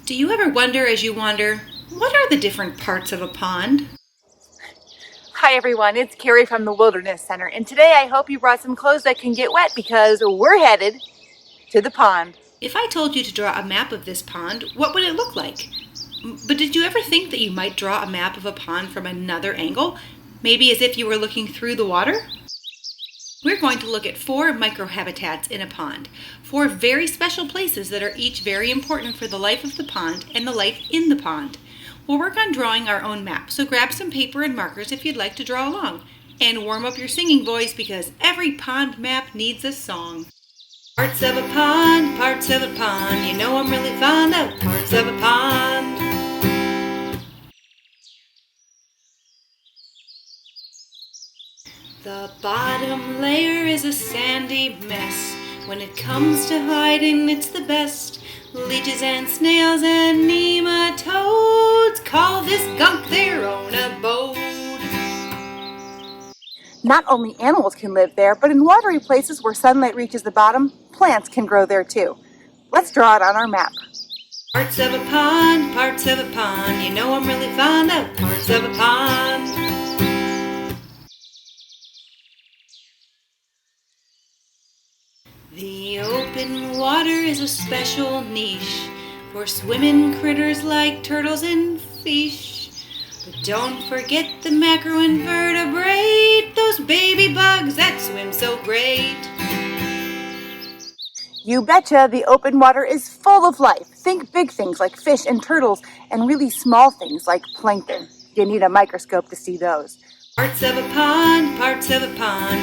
Do you ever wonder as you wander, what are the different parts of a pond? Hi everyone, it's Carrie from the Wilderness Center, and today I hope you brought some clothes that can get wet because we're headed to the pond. If I told you to draw a map of this pond, what would it look like? But did you ever think that you might draw a map of a pond from another angle? Maybe as if you were looking through the water? We're going to look at 4 microhabitats in a pond, 4 very special places that are each very important for the life of the pond and the life in the pond. We'll work on drawing our own map, so grab some paper and markers if you'd like to draw along. And warm up your singing voice because every pond map needs a song. Parts of a pond, you know I'm really fond of parts of a pond. The bottom layer is a sandy mess. When it comes to hiding, it's the best. Leeches and snails and nematodes call this gunk their own abode. Not only animals can live there, but in watery places where sunlight reaches the bottom, plants can grow there too. Let's draw it on our map. Parts of a pond, you know I'm really fond of parts of a pond. The open water is a special niche for swimming critters like turtles and fish. But don't forget the macroinvertebrate, those baby bugs that swim so great. You betcha, the open water is full of life. Think big things like fish and turtles, and really small things like plankton. You need a microscope to see those. Parts of a pond,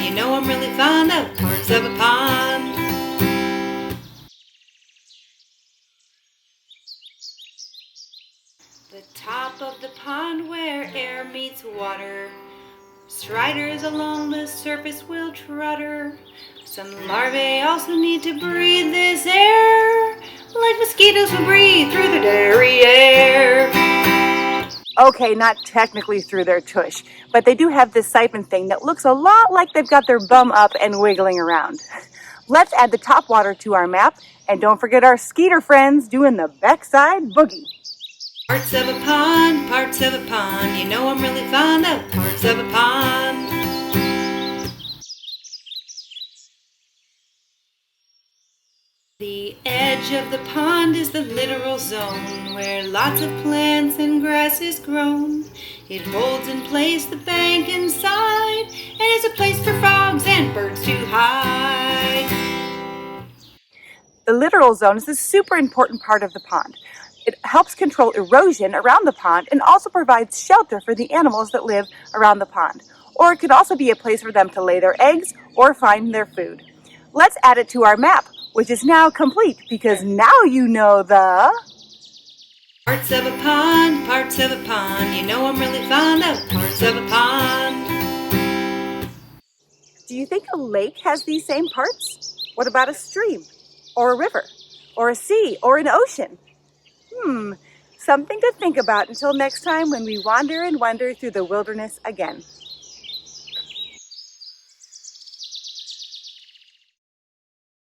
you know I'm really fond of parts of a pond. The top of the pond where air meets water. Striders along the surface will trutter. Some larvae also need to breathe this air, like mosquitoes will breathe through the derriere. Okay, not technically through their tush, but they do have this siphon thing that looks a lot like they've got their bum up and wiggling around. Let's add the top water to our map, and don't forget our skeeter friends doing the backside boogie. Parts of a pond, you know I'm really fond of parts of a pond. The edge of the pond is the littoral zone where lots of plants and grass is grown. It holds in place the bank inside and is a place for frogs and birds to hide. The littoral zone is a super important part of the pond. It helps control erosion around the pond and also provides shelter for the animals that live around the pond. Or it could also be a place for them to lay their eggs or find their food. Let's add it to our map, which is now complete because now you know the Parts of a pond, you know I'm really fond of parts of a pond. Do you think a lake has these same parts? What about a stream, or a river, or a sea, or an ocean? Something to think about until next time when we wander and wonder through the wilderness again.